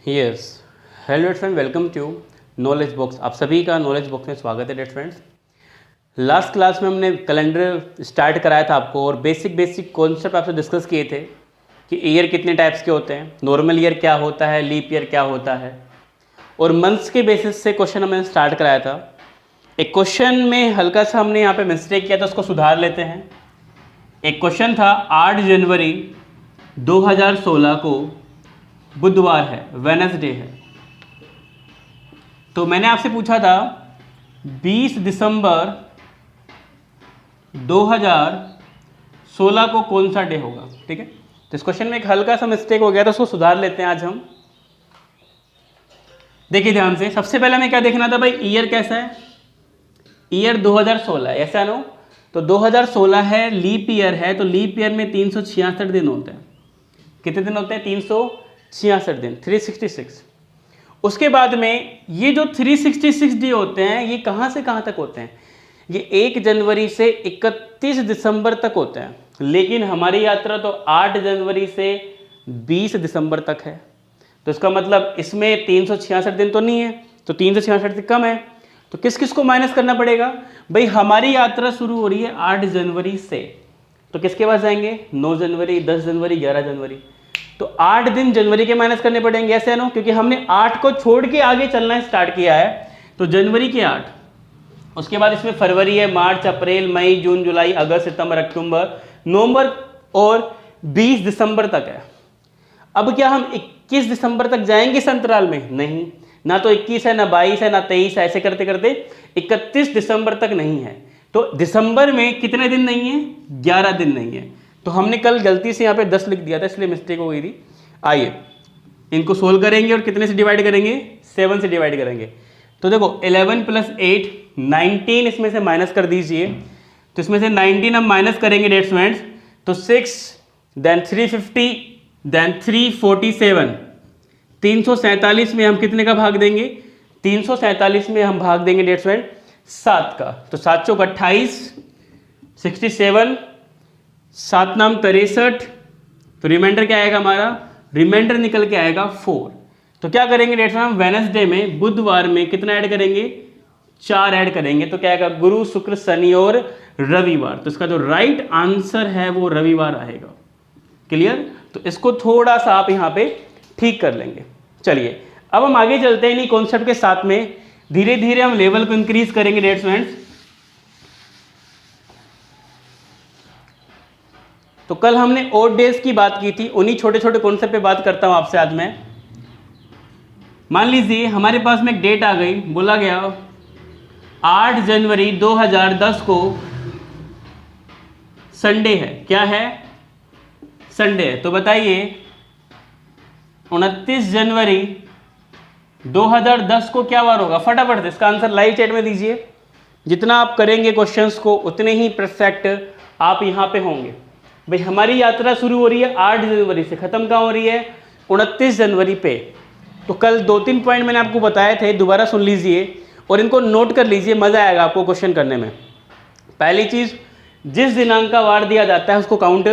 Yes, hello dear friend, welcome to knowledge box. आप सभी का नॉलेज बॉक्स में स्वागत है डेट फ्रेंड्स। लास्ट क्लास में हमने कैलेंडर स्टार्ट कराया था आपको और बेसिक कॉन्सेप्ट आपसे डिस्कस किए थे कि ईयर कितने टाइप्स के होते हैं, नॉर्मल ईयर क्या होता है, लीप ईयर क्या होता है, और मंथ्स के बेसिस से क्वेश्चन हमने स्टार्ट कराया था। एक क्वेश्चन में हल्का सा हमने यहाँ पे मिस्टेक किया था, उसको सुधार लेते हैं। एक क्वेश्चन था 8 जनवरी 2016 को बुधवार है, वेडनेसडे है, तो मैंने आपसे पूछा था 20 दिसंबर 2016 को कौन सा डे होगा। ठीक है, तो इस क्वेश्चन में एक हल्का सा मिस्टेक हो गया था, उसको सुधार लेते हैं आज हम। देखिए ध्यान से, सबसे पहले हमें क्या देखना था भाई, ईयर कैसा है। ईयर 2016 है, ऐसा नो, तो 2016 है, लीप ईयर है, तो लीप ईयर में 366 दिन होते हैं। कितने दिन होते हैं? 366 दिन, 366। उसके बाद में ये जो 366 डे होते हैं, ये कहाँ से कहाँ तक होते हैं? ये 1 जनवरी से 31 दिसंबर तक होते हैं, लेकिन हमारी यात्रा तो 8 जनवरी से 20 दिसंबर तक है। तो इसका मतलब इसमें 366 दिन तो नहीं है, तो 366 से कम है, तो किस किस को माइनस करना पड़ेगा भाई? हमारी यात्रा शुरू हो रही है 8 जनवरी से, तो किसके पास जाएंगे? 9 जनवरी, 10 जनवरी, 11 जनवरी, तो 8 दिन जनवरी के माइनस करने पड़ेंगे, ऐसे है ना, क्योंकि हमने 8 को छोड़ के आगे चलना स्टार्ट किया है, तो जनवरी के 8। उसके बाद इसमें फरवरी है, मार्च, अप्रैल, मई, जून, जुलाई, अगस्त, सितंबर, अक्टूबर, नवंबर और 20 दिसंबर तक है। अब क्या हम 21 दिसंबर तक जाएंगे इस अंतराल में? नहीं, ना तो 21 है, ना 22 है, ना 23 है, ऐसे करते करते 31 दिसंबर तक नहीं है। तो दिसंबर में कितने दिन नहीं है? 11 दिन नहीं है। तो हमने कल गलती से यहाँ पे 10 लिख दिया था, इसलिए मिस्टेक हो गई थी। आइए इनको सोल्व करेंगे और कितने से डिवाइड करेंगे? 7 से डिवाइड करेंगे। तो देखो 11 + 8 19, इसमें से माइनस कर दीजिए, तो इसमें से 19 हम माइनस करेंगे डेट फ्रेंड्स, तो 6, देन 350, देन 347। 347 में हम कितने का भाग देंगे? 347 में हम भाग देंगे डेट फ्रेंड 7 का, तो 7 चौक 28, 67, 7 नाम 63, तो रिमाइंडर क्या आएगा हमारा? रिमाइंडर निकल के आएगा 4। तो क्या करेंगे डेट फ्रेंड, वेडनेसडे में, बुधवार में कितना ऐड करेंगे? 4 ऐड करेंगे, तो क्या आएगा? गुरु, शुक्र, शनि और रविवार। तो इसका जो राइट आंसर है वो रविवार आएगा। क्लियर? तो इसको थोड़ा सा आप यहाँ पे ठीक कर लेंगे। चलिए अब हम आगे चलते हैं इन्हीं कॉन्सेप्ट के साथ में, धीरे धीरे हम लेवल को इंक्रीज करेंगे डेट फ्रेंड्स। तो कल हमने ओड डेज की बात की थी, उन्हीं छोटे छोटे कॉन्सेप्ट पे बात करता हूं आपसे आज मैं। मान लीजिए हमारे पास में एक डेट आ गई, बोला गया 8 जनवरी 2010 को संडे है। क्या है? संडे है। तो बताइए 29 जनवरी 2010 को क्या वार होगा? फटाफट से इसका आंसर लाइव चैट में दीजिए। जितना आप करेंगे क्वेश्चंस को, उतने ही परफेक्ट आप यहाँ पे होंगे। भाई हमारी यात्रा शुरू हो रही है 8 जनवरी से, खत्म कहाँ हो रही है? 29 जनवरी पे। तो कल 2-3 पॉइंट मैंने आपको बताए थे, दोबारा सुन लीजिए और इनको नोट कर लीजिए, मजा आएगा आपको क्वेश्चन करने में। पहली चीज, जिस दिनांक का वार दिया जाता है उसको काउंट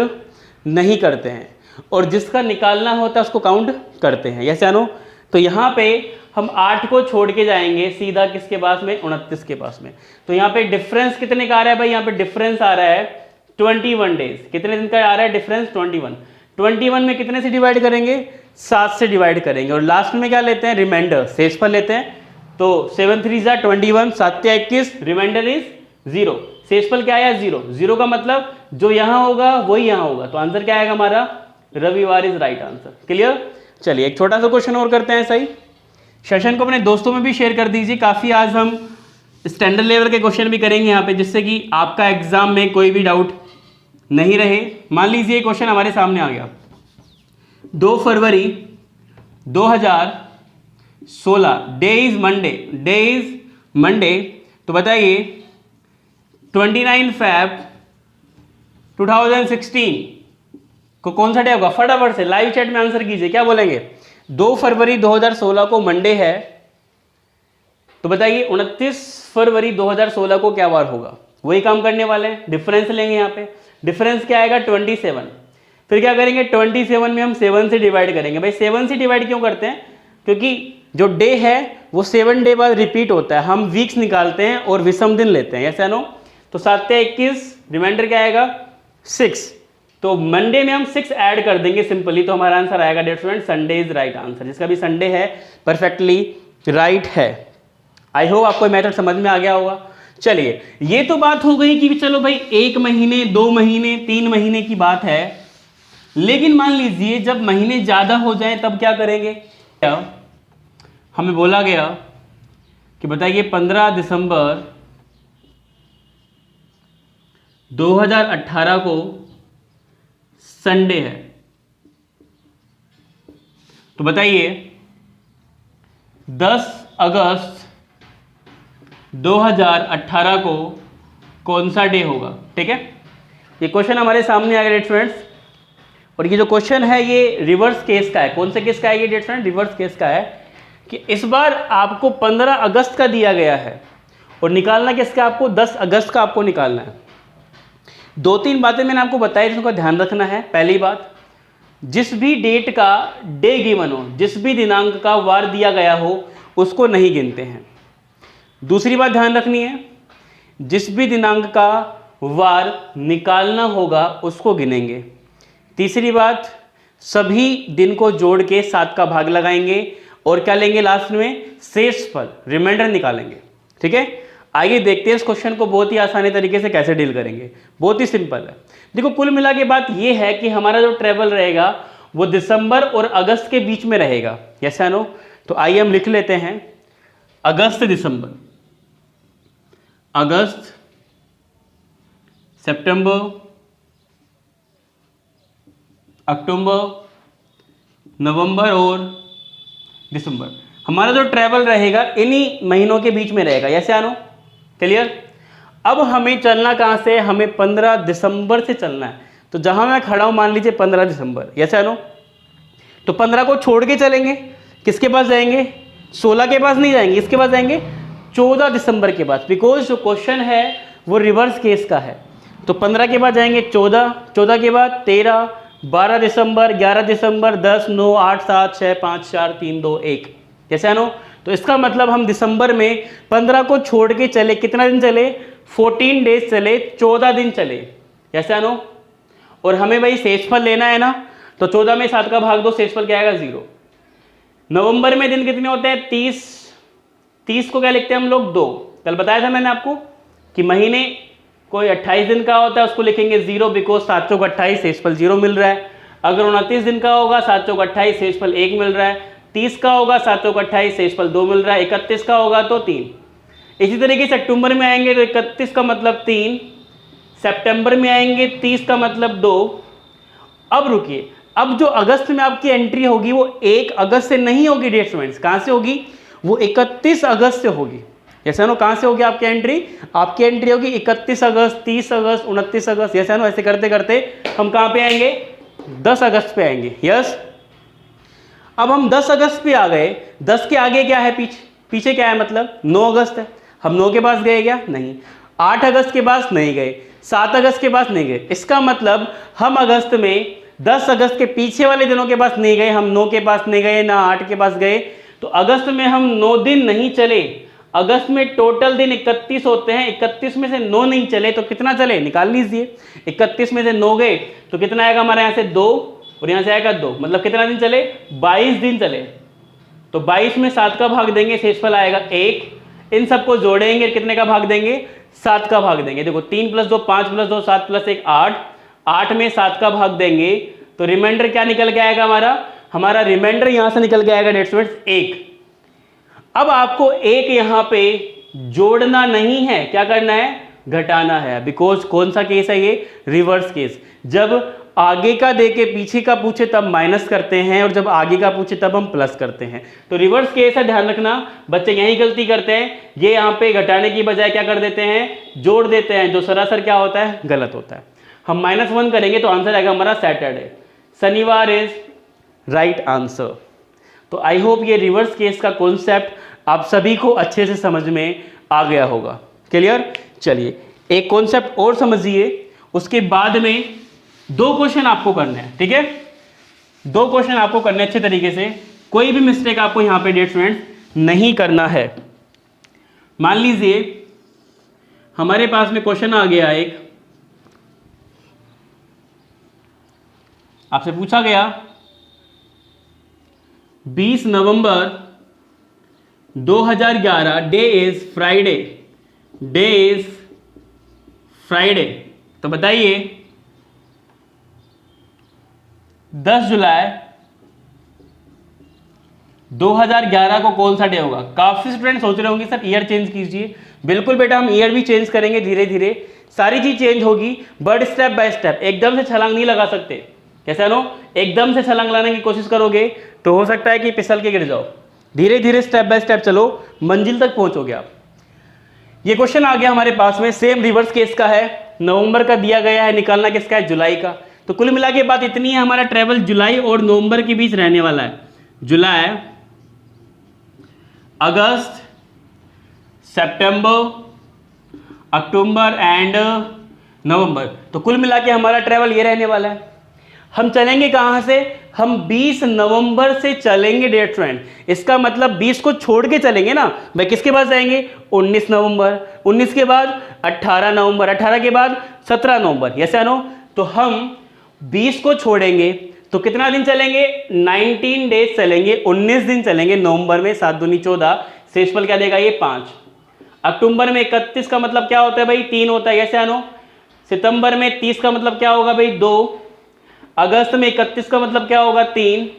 नहीं करते हैं, और जिसका निकालना होता है उसको काउंट करते हैं, ऐसे आनो। तो यहाँ पे हम 8 को छोड़ के जाएंगे सीधा किसके पास में? 29 के पास में। तो यहाँ पे डिफरेंस कितने का आ रहा है भाई? यहाँ पे डिफरेंस आ रहा है 21 डेज। कितने दिन का आ रहा है डिफरेंस? 21। 21 में कितने से डिवाइड करेंगे? 7 से डिवाइड करेंगे, और लास्ट में क्या लेते हैं? रिमाइंडर, शेषफल लेते हैं। तो 7 3 जा 21, 7 21, रिमाइंडर इज 0। शेषफल क्या आया? 0। 0 का मतलब जो यहाँ होगा वही यहाँ होगा, तो आंसर क्या आएगा हमारा? रविवार इज राइट आंसर। क्लियर? चलिए एक छोटा सा क्वेश्चन और करते हैं। सही, सेशन को अपने दोस्तों में भी शेयर कर दीजिए। काफ़ी आज हम स्टैंडर्ड लेवल के क्वेश्चन भी करेंगे यहाँ पे, जिससे कि आपका एग्जाम में कोई भी डाउट नहीं रहे। मान लीजिए क्वेश्चन हमारे सामने आ गया, 2 फरवरी 2016, day is Monday, day is Monday. तो बताइए 29 Feb 2016 को कौन सा डे होगा? फटाफट से लाइव चैट में आंसर कीजिए। क्या बोलेंगे? 2 फरवरी 2016 को मंडे है, तो बताइए 29 फरवरी 2016 को क्या वार होगा? वही काम करने वाले हैं, डिफरेंस लेंगे। यहाँ पे डिफरेंस क्या आएगा? 27। फिर क्या करेंगे? 27 में हम 7 से डिवाइड करेंगे। भाई 7 से डिवाइड क्यों करते हैं? क्योंकि जो डे है वो 7 डे बाद रिपीट होता है, हम वीक्स निकालते हैं और विषम दिन लेते हैं, ऐसा नो। तो 7 या 21, रिमाइंडर क्या आएगा 6, तो मंडे में हम 6 ऐड कर देंगे सिंपली, तो हमारा आंसर आएगा dear student Sunday is right answer, जिसका भी संडे है परफेक्टली राइट है। आई होप आपको मेथड समझ में आ गया होगा। चलिए ये तो बात हो गई कि चलो भाई 1 महीने 2 महीने 3 महीने की बात है, लेकिन मान लीजिए जब महीने ज्यादा हो जाए तब क्या करेंगे। हमें बोला गया कि बताइए 15 दिसंबर 2018 को संडे है, तो बताइए 10 अगस्त 2018 को कौन सा डे होगा। ठीक है, ये क्वेश्चन हमारे सामने आ गया स्टूडेंट्स, और ये जो क्वेश्चन है ये रिवर्स केस का है। कौन से केस का है ये स्टूडेंट, रिवर्स केस का है, कि इस बार आपको 15 अगस्त का दिया गया है और निकालना किसका, आपको 10 अगस्त का आपको निकालना है। 2-3 बातें मैंने आपको बताई जिसका ध्यान रखना है। पहली बात, जिस भी डेट का डे गिवन हो, जिस भी दिनांक का वार दिया गया हो उसको नहीं गिनते हैं। दूसरी बात ध्यान रखनी है, जिस भी दिनांक का वार निकालना होगा उसको गिनेंगे। तीसरी बात, सभी दिन को जोड़ के 7 का भाग लगाएंगे और क्या लेंगे लास्ट में, शेषफल रिमाइंडर निकालेंगे। ठीक है, आइए देखते हैं इस क्वेश्चन को बहुत ही आसानी तरीके से कैसे डील करेंगे। बहुत ही सिंपल है। देखो कुल मिला के बात ये है कि हमारा जो ट्रेवल रहेगा वो दिसंबर और अगस्त के बीच में रहेगा, यस या नो। तो आइए हम लिख लेते हैं अगस्त दिसंबर, अगस्त सितंबर अक्टूबर नवंबर और दिसंबर, हमारा जो ट्रैवल रहेगा इन्हीं महीनों के बीच में रहेगा, यस या नो, क्लियर। अब हमें चलना कहाँ से, हमें 15 दिसंबर से चलना है। तो जहां मैं खड़ा हूं मान लीजिए 15 दिसंबर, यस या नो, तो 15 को छोड़ के चलेंगे, किसके पास जाएंगे, 16 के पास नहीं जाएंगे, इसके पास जाएंगे 14 दिसंबर के पास, बिकॉज जो क्वेश्चन है वो रिवर्स केस का है। तो 15 के बाद जाएंगे 14, 14 के बाद 13, 12 दिसंबर, 11 दिसंबर, 10, 9, 8, 7, 6, 5, 4, 3, 2, 1, कैसे नो। तो इसका मतलब हम दिसंबर में 15 को छोड़ के चले, कितना दिन चले, 14 डेज चले, 14 दिन चले, कैसे नो। और हमें भाई शेषफल लेना है ना, तो 14 में 7 का भाग दो, शेषफल क्या आएगा 0। नवंबर में दिन कितने होते हैं, 30, 30 को क्या लिखते हैं हम लोग 2। कल बताया था मैंने आपको कि महीने कोई 28 दिन का होता है उसको लिखेंगे 0, बिकॉज 7 चौक 28 शेषफल 0 मिल रहा है। अगर 29 दिन का होगा 7 चौक 28 शेषफल 1 मिल रहा है। 30 का होगा 7 चौक 28 शेषफल 2 मिल रहा है। 31 का होगा तो 3। इसी तरीके से अक्टूबर में आएंगे तो 31 का मतलब 3, सितंबर में आएंगे 30 का मतलब 2। अब रुकिए, अब जो अगस्त में आपकी एंट्री होगी वो 1 अगस्त से नहीं होगी डियर स्टूडेंट्स, कहां से होगी, वो 31 अगस्त से होगी, ऐसा नो। कहां से होगी आपकी एंट्री, आपकी एंट्री होगी 31 अगस्त, 30 अगस्त, 29 अगस्त, ऐसा नो। ऐसे करते करते हम कहां पे आएंगे, 10 अगस्त पे आएंगे, यस। अब हम 10 अगस्त पे आ गए, 10 के आगे क्या है, पीछे क्या है, मतलब 9 अगस्त है। हम 9 के पास गए क्या, नहीं। 8 अगस्त के पास नहीं गए, 7 अगस्त के पास नहीं गए। इसका मतलब हम अगस्त में 10 अगस्त के पीछे वाले दिनों के पास नहीं गए, हम 9 के पास नहीं गए ना 8 के पास गए। तो अगस्त में हम 9 दिन नहीं चले। अगस्त में टोटल दिन 31 होते हैं, 31 में से 9 नहीं चले तो कितना चले, निकाल लीजिए। 31 में से 9 गए तो कितना आएगा हमारे यहाँ से 2 और यहाँ से आएगा 2, मतलब कितना दिन चले, 22 दिन चले। तो 22 में 7 का भाग देंगे, शेषफल आएगा 1। इन सबको जोड़ेंगे, कितने का भाग देंगे, 7 का भाग देंगे। देखो 3 + 2 5 + 2 7 + 1 8, 8 में 7 का भाग देंगे तो रिमाइंडर क्या निकल के आएगा, हमारा रिमाइंडर यहां से निकल के आएगा डेट स्टूडेंट्स 1। अब आपको 1 यहां पे जोड़ना नहीं है, क्या करना है, घटाना है, बिकॉज कौन सा केस है ये, रिवर्स केस। जब आगे का दे के पीछे का पूछे तब माइनस करते हैं और जब आगे का पूछे तब हम प्लस करते हैं। तो रिवर्स केस है, ध्यान रखना। बच्चे यही गलती करते हैं, ये यहाँ पे घटाने की बजाय क्या कर देते हैं, जोड़ देते हैं, जो सरासर क्या होता है, गलत होता है। हम -1 करेंगे तो आंसर आएगा हमारा सैटरडे, शनिवार इज राइट आंसर। तो आई होप ये रिवर्स केस का कॉन्सेप्ट आप सभी को अच्छे से समझ में आ गया होगा, क्लियर। चलिए एक कॉन्सेप्ट और समझिए, उसके बाद में 2 क्वेश्चन आपको करने हैं, ठीक है। 2 क्वेश्चन आपको करने अच्छे तरीके से। कोई भी मिस्टेक आपको यहाँ पे डियर स्टूडेंट्स नहीं करना है। मान लीजिए हमारे पास में क्वेश्चन आ गया, एक आपसे पूछा गया 20 नवंबर 2011 day is Friday, day is Friday. तो बताइए 10 जुलाई 2011 को कौन सा डे होगा। काफी स्टूडेंट सोच रहे होंगे सर ईयर चेंज कीजिए। बिल्कुल बेटा, हम ईयर भी चेंज करेंगे धीरे धीरे, सारी चीज चेंज होगी, बट स्टेप बाय स्टेप। एकदम से छलांग नहीं लगा सकते। कैसे नो, एकदम से छलांग लाने की कोशिश करोगे तो हो सकता है कि फिसल के गिर जाओ। धीरे धीरे स्टेप बाय स्टेप चलो, मंजिल तक पहुंचोगे आप। ये क्वेश्चन आ गया हमारे पास में, सेम रिवर्स केस का है, नवंबर का दिया गया है, निकालना किसका है, जुलाई का। तो कुल मिला के बात इतनी है, हमारा ट्रेवल जुलाई और नवंबर के बीच रहने वाला है। जुलाई, अगस्त, सितंबर, अक्टूबर एंड नवंबर। तो कुल मिला के हमारा ट्रेवल ये रहने वाला है। हम चलेंगे कहां से, हम 20 नवंबर से चलेंगे डियर फ्रेंड। इसका मतलब 20 को छोड़ के चलेंगे ना भाई, किसके पास जाएंगे, 19 नवंबर, 19 के बाद 18 नवंबर, 18 के बाद 17 नवंबर, यस या नो। तो हम 20 को छोड़ेंगे तो कितना दिन चलेंगे, 19 डेज चलेंगे, 19 दिन चलेंगे नवंबर में, 7 दूनी 14, शेषफल क्या देगा ये 5। अक्टूबर में 31 का मतलब क्या होता है भाई, 3 होता है, यस या नो। सितंबर में 30 का मतलब क्या होगा भाई, 2। अगस्त में 31 का मतलब क्या होगा, 3।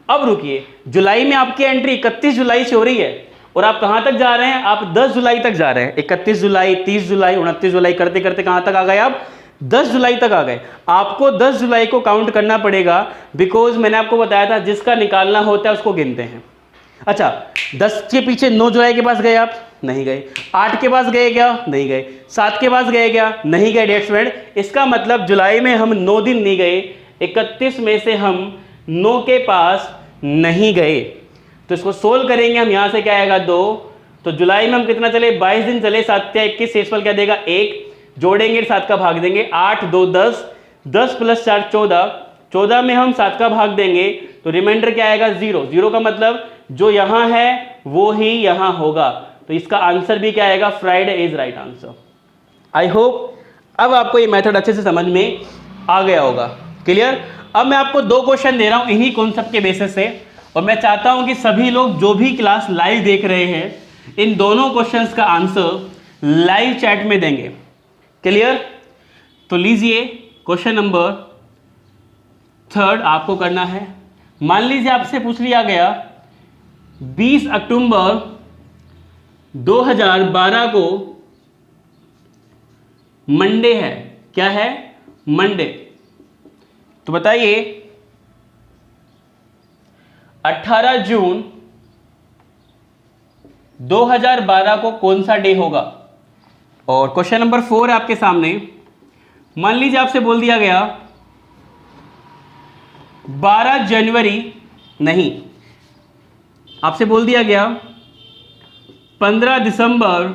अब रुकिए, जुलाई में आपकी एंट्री 31 जुलाई से हो रही है और आप कहां तक जा रहे हैं, आप 10 जुलाई तक जा रहे हैं। 31 जुलाई, 30 जुलाई, 29 जुलाई करते करते कहां तक आ गए आप, 10 जुलाई तक आ गए। आपको 10 जुलाई को काउंट करना पड़ेगा, बिकॉज मैंने आपको बताया था जिसका निकालना होता है उसको गिनते हैं। अच्छा, 10 के पीछे 9 जुलाई के पास गए आप, नहीं गए। 8 के पास गए क्या, नहीं गए। 7 के पास गए क्या, नहीं गए डेट्स फ्रेंड। इसका मतलब जुलाई में हम 9 दिन नहीं गए, 31 में से हम 9 के पास नहीं गए। तो इसको सोल्व करेंगे हम, यहां से क्या आएगा 2। तो जुलाई में हम कितना चले, 22 दिन चले, 7 या 21, शेषफल क्या देगा 1। जोड़ेंगे 7 का भाग देंगे, 8 2 10, 10 + 4 14, 14 में हम 7 का भाग देंगे तो रिमाइंडर क्या आएगा 0। 0 का मतलब जो यहां है वो ही यहां होगा। तो इसका आंसर भी क्या आएगा, Friday is right answer. I hope अब आपको ये मेथड अच्छे से समझ में आ गया होगा। क्लियर। अब मैं आपको 2 क्वेश्चन दे रहा हूं इन्हीं कॉन्सेप्ट के बेसिस से, और मैं चाहता हूं कि सभी लोग जो भी क्लास लाइव देख रहे हैं इन दोनों क्वेश्चंस का आंसर लाइव चैट में देंगे। क्लियर। तो लीजिए क्वेश्चन नंबर 3 आपको करना है। मान लीजिए आपसे पूछ लिया गया 20 अक्टूबर 2012 को मंडे है, क्या है, मंडे। तो बताइए 18 जून 2012 को कौन सा डे होगा। और क्वेश्चन नंबर 4 है आपके सामने। मान लीजिए आपसे बोल दिया गया 12 जनवरी, नहीं, आपसे बोल दिया गया 15 दिसंबर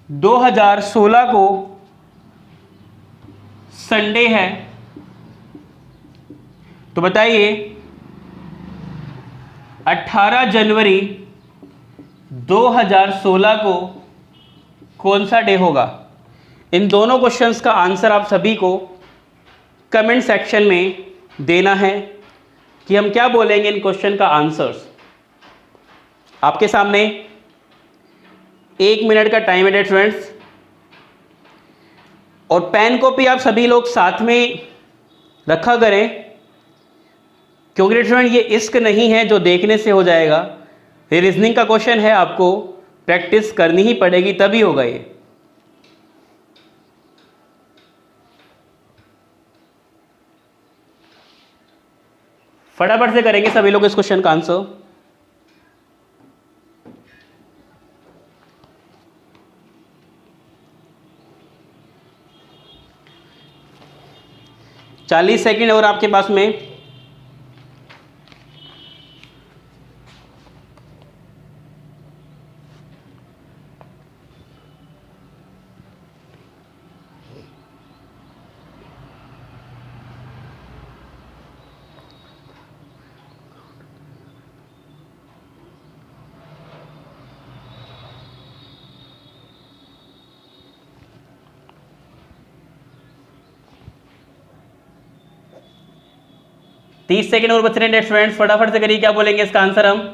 2016 को संडे है। तो बताइए 18 जनवरी 2016 को कौन सा डे होगा। इन दोनों क्वेश्चंस का आंसर आप सभी को कमेंट सेक्शन में देना है कि हम क्या बोलेंगे इन क्वेश्चन का आंसर्स। आपके सामने 1 मिनट का टाइम है फ्रेंड्स, और पेन कॉपी आप सभी लोग साथ में रखा करें, क्योंकि फ्रेंड ये इश्क नहीं है जो देखने से हो जाएगा। ये रीजनिंग का क्वेश्चन है, आपको प्रैक्टिस करनी ही पड़ेगी तभी होगा ये। फटाफट से करेंगे सभी लोग इस क्वेश्चन का आंसर। चालीस सेकेंड और आपके पास में। 30 सेकंड और बच रहे हैं स्टूडेंट्स, फटाफट से करिए, क्या बोलेंगे इसका आंसर हम?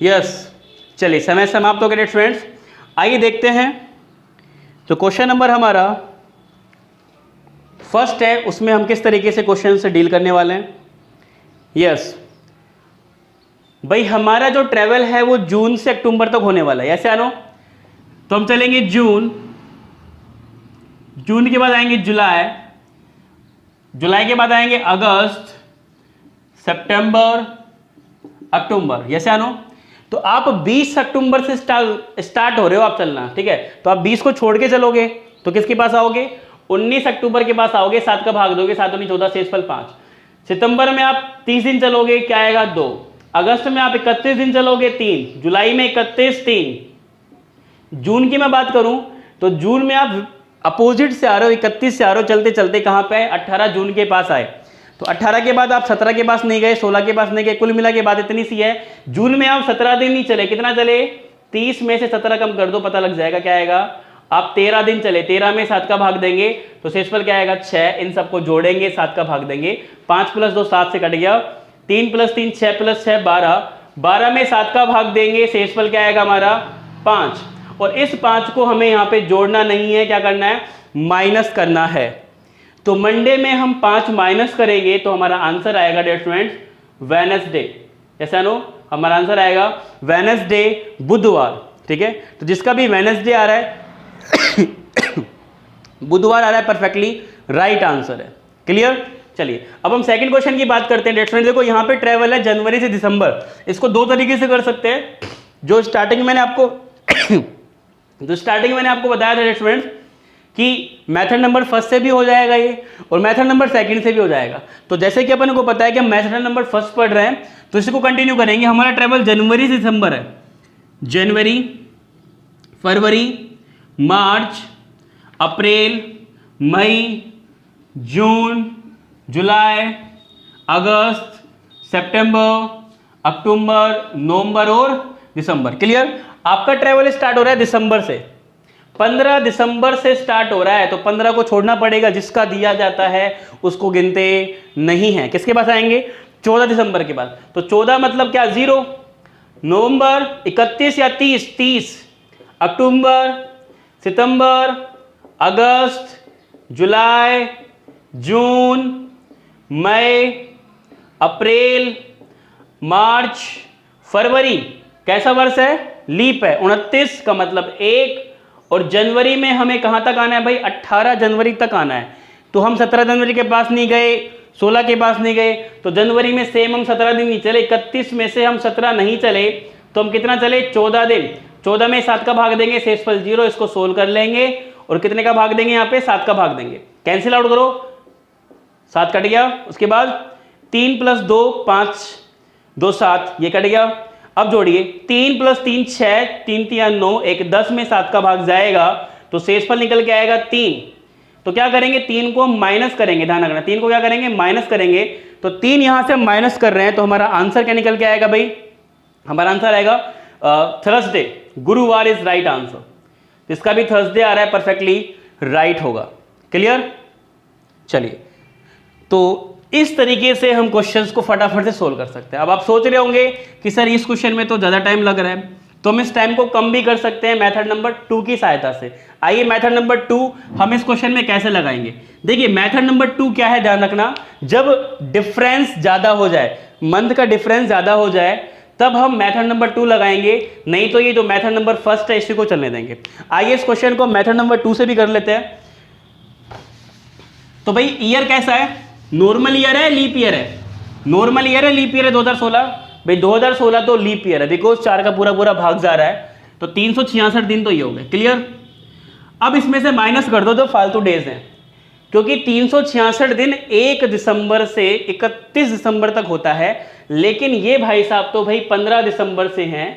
यस, चलिए समय समाप्त हो गया स्टूडेंट्स। आइए देखते हैं, तो क्वेश्चन नंबर हमारा फर्स्ट है, उसमें हम किस तरीके से क्वेश्चन से डील करने वाले हैं। यस भाई, हमारा जो ट्रेवल है वो जून से अक्टूबर तक होने वाला है, ऐसे आनो। तो हम चलेंगे जून, जून के बाद आएंगे जुलाई, जुलाई के बाद आएंगे अगस्त, सितंबर, अक्टूबर, ऐसे आनो। तो आप 20 अक्टूबर से स्टार्ट हो रहे हो आप चलना, ठीक है। तो आप 20 को छोड़ के चलोगे तो किसके पास आओगे? 19 अक्टूबर के पास आओगे, 7 का भाग दोगे, 7 19 14 शेषफल 5। सितंबर में आप 30 दिन चलोगे, क्या आएगा? 2। अगस्त में आप 31 दिन चलोगे, 3। जुलाई में 31, 3। जून की मैं बात करूं तो जून में आप अपोजिट से आ रहे हो, 31 से आ रहे हो, चलते चलते कहां पे? 18 जून के पास आए। तो 18 के बाद आप 17 के पास नहीं गए, 16 के पास नहीं गए, कुल मिला के बात इतनी सी है। जून में आप 17 दिन नहीं चले, कितना चले? 30 में से 17 कम कर दो, पता लग जाएगा क्या आएगा। आप 13 दिन चले, 13 में 7 का भाग देंगे तो शेषफल क्या आएगा? 6। इन सबको जोड़ेंगे, 7 का भाग देंगे, 5 + 2 7 से कट गया, 3 + 3 6 + 6 12, 12 में 7 का भाग देंगे, शेषफल क्या आएगा हमारा? 5। और इस 5 को हमें यहाँ पे जोड़ना नहीं है, क्या करना है? माइनस करना है। तो मंडे में हम 5 माइनस करेंगे तो हमारा आंसर आएगा डियर स्टूडेंट्स वेडनेसडे, ऐसा नो, हमारा आंसर आएगा वेडनेसडे, बुधवार, ठीक है। तो जिसका भी वेडनेसडे आ रहा है बुधवार आ रहा है, परफेक्टली राइट आंसर है। क्लियर? चलिए अब हम सेकंड क्वेश्चन की बात करते हैं डियर स्टूडेंट्स। देखो यहाँ पे ट्रेवल है जनवरी से दिसंबर, इसको दो तरीके से कर सकते हैं। जो स्टार्टिंग मैंने आपको बताया था डियर स्टूडेंट्स कि मेथड नंबर फर्स्ट से भी हो जाएगा ये, और मेथड नंबर सेकंड से भी हो जाएगा। तो जैसे कि अपन को पता है कि हम मेथड नंबर फर्स्ट पढ़ रहे हैं तो इसको कंटिन्यू करेंगे। हमारा ट्रेवल जनवरी से दिसंबर है, जनवरी, फरवरी, मार्च, अप्रैल, मई, जून, जुलाई, अगस्त, सितंबर, अक्टूबर, नवंबर और दिसंबर। क्लियर? आपका ट्रेवल स्टार्ट हो रहा है दिसंबर से, 15 दिसंबर से स्टार्ट हो रहा है, तो 15 को छोड़ना पड़ेगा, जिसका दिया जाता है उसको गिनते नहीं है। किसके पास आएंगे? 14 दिसंबर के बाद। तो 14 मतलब क्या? 0। नवंबर 31 या 30, अक्टूबर, सितंबर, अगस्त, जुलाई, जून, मई, अप्रैल, मार्च, फरवरी। कैसा वर्ष है? लीप है। 29 का मतलब 1, और जनवरी में हमें कहां तक आना है भाई? 18 जनवरी तक आना है। तो हम 17 जनवरी के पास नहीं गए, 16 के पास नहीं गए, तो जनवरी में सेम हम 17 दिन नहीं चले। 31 में से हम 17 नहीं चले, तो हम कितना चले? 14 दिन। 14 में 7 का भाग देंगे, शेषफल 0, इसको सोल्व कर लेंगे, और कितने का भाग देंगे? यहाँ पे 7 का भाग देंगे। कैंसिल आउट करो, 7 कट गया। उसके बाद 3 + 2 5, 2 7, ये कट गया। अब जोड़िए, 3 + 3 6, 3 3 9, 1 10 में 7 का भाग जाएगा तो शेषफल निकल के आएगा 3। तो क्या करेंगे? 3 को माइनस करेंगे, ध्यान रखना, 3 को क्या करेंगे? माइनस करेंगे। तो 3 यहां से माइनस कर रहे हैं, तो हमारा आंसर क्या निकल के आएगा भाई? हमारा आंसर आएगा थर्सडे, गुरुवार इज राइट आंसर। इसका भी थर्सडे आ रहा है, परफेक्टली राइट होगा। क्लियर? चलिए, तो इस तरीके से हम क्वेश्चंस को फटाफट से सोल्व कर सकते हैं। अब आप सोच रहे होंगे कि सर इस क्वेश्चन में तो ज़्यादा टाइम लग रहा है, तो हम इस टाइम को कम भी कर सकते हैं मेथड नंबर 2 की सहायता से। आइए मेथड नंबर 2 हम इस क्वेश्चन में कैसे लगाएंगे। देखिए मेथड नंबर 2 क्या है, ध्यान रखना, जब डिफरेंस ज़्यादा हो जाए, मंथ का डिफरेंस ज़्यादा हो जाए, तब हम मेथड नंबर 2 लगाएंगे, नहीं तो ये जो मेथड नंबर फर्स्ट है इसी को चलने देंगे। आइए इस क्वेश्चन को मेथड नंबर 2 से भी कर लेते हैं। तो भाई ईयर कैसा है, नॉर्मल ईयर है लीप ईयर है? नॉर्मल ईयर है लीप ईयर है 2016? भाई 2016 तो लीप ईयर है, बिकॉज 4 का पूरा पूरा भाग जा रहा है, तो 366 दिन तो ये हो गए। क्लियर? अब इसमें से माइनस कर दो जो फालतू डेज हैं, क्योंकि 366 दिन 1 दिसंबर से 31 दिसंबर तक होता है, लेकिन ये भाई साहब तो भाई 15 दिसंबर से हैं,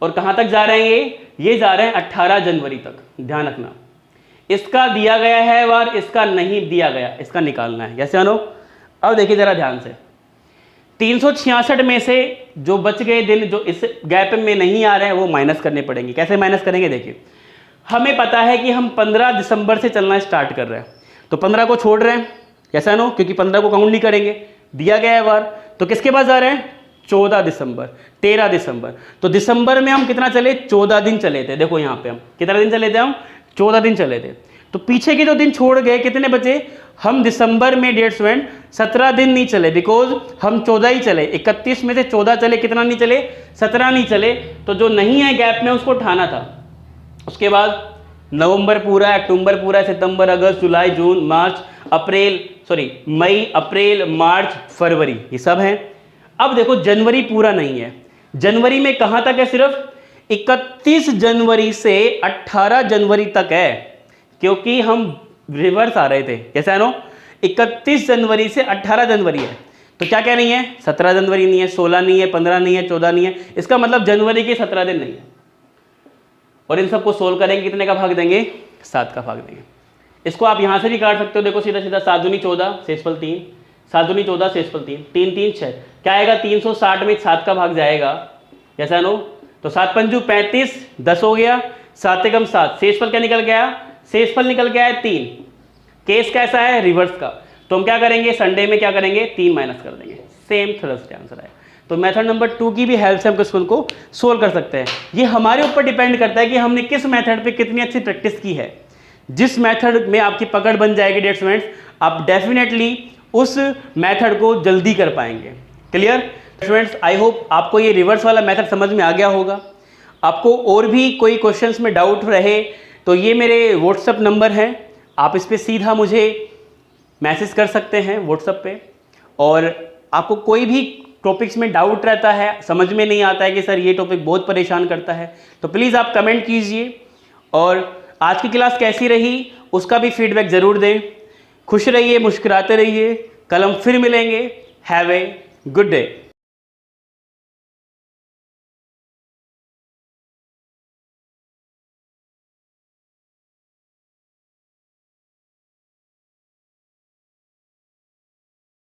और कहां तक जा रहे हैं ये जा रहे हैं 18 जनवरी तक। ध्यान रखना, इसका दिया गया है वार, इसका नहीं दिया गया, इसका निकालना है। कैसे आनो? अब देखिए जरा ध्यान से, 366 में से जो बच गए दिन जो इस गैप में नहीं आ रहे हैं वो माइनस करने पड़ेंगे। कैसे माइनस करेंगे? देखिए, हमें पता है कि हम 15 दिसंबर से चलना स्टार्ट कर रहे हैं, तो 15 को छोड़ रहे हैं। कैसा नो? क्योंकि 15 को काउंट नहीं करेंगे, दिया गया है वार। तो किसके पास जा रहे हैं? 14 दिसंबर, 13 दिसंबर। तो दिसंबर में हम कितना चले? 14 दिन चले थे। देखो यहाँ पे हम कितना दिन चले थे? हम 14 दिन चले थे। तो पीछे के जो दिन छोड़ गए कितने बचे? हम दिसंबर में डेट स्टूडेंट 17 दिन नहीं चले, बिकॉज हम 14 ही चले। 31 में से 14 चले, कितना नहीं चले? 17 नहीं चले। तो जो नहीं है गैप में उसको उठाना था। उसके बाद नवंबर पूरा, अक्टूबर पूरा, सितंबर, अगस्त, जुलाई, जून, मार्च, मई, अप्रैल, मार्च, फरवरी, ये सब हैं। अब देखो जनवरी पूरा नहीं है। जनवरी में कहां तक है? सिर्फ 31 जनवरी से 18 जनवरी तक है, क्योंकि हम रिवर्स आ रहे थे। कैसा है नो? 31 जनवरी से 18 जनवरी है। तो क्या कह रही है? 17 जनवरी नहीं है, 16 नहीं है, 15 नहीं है, 14 नहीं है। इसका मतलब जनवरी के 17 दिन नहीं है। और इन सबको सोल्व करेंगे, कितने का भाग देंगे? 7 का भाग देंगे। इसको आप यहां से भी काट सकते हो। देखो सीधा सीधा 7 दूनी 14, शेषफल 3, 7 दूनी 14, शेषफल 3, 3 3 6, क्या आएगा? 360 में 7 का भाग जाएगा। कैसा नो? तो 7 पंजू 35, 10 हो गया, 7 एकम 7, शेषफल क्या निकल गया? शेषफल निकल गया है 3। केस कैसा है? रिवर्स का। तो हम क्या करेंगे? संडे में क्या करेंगे? 3 माइनस कर देंगे। सेम थर्सडे आंसर है। तो मेथड नंबर 2 की भी हेल्प से हम क्वेश्चन को सोल्व कर सकते हैं। ये हमारे ऊपर डिपेंड करता है कि हमने किस मेथड पे कितनी अच्छी प्रैक्टिस की है। जिस मेथड में आपकी पकड़ बन जाएगी डियर स्टूडेंट्स, आप डेफिनेटली उस मेथड को जल्दी कर पाएंगे। Clear students? आई होप आपको ये रिवर्स वाला मेथड समझ में आ गया होगा। आपको और भी कोई क्वेश्चंस में डाउट रहे तो ये मेरे व्हाट्सएप नंबर हैं, आप इस पर सीधा मुझे मैसेज कर सकते हैं व्हाट्सएप पे। और आपको कोई भी टॉपिक्स में डाउट रहता है, समझ में नहीं आता है कि सर ये टॉपिक बहुत परेशान करता है, तो प्लीज़ आप कमेंट कीजिए। और आज की क्लास कैसी रही उसका भी फीडबैक ज़रूर दें। खुश रहिए, मुस्कुराते रहिए। कल हम फिर मिलेंगे। Have a good day.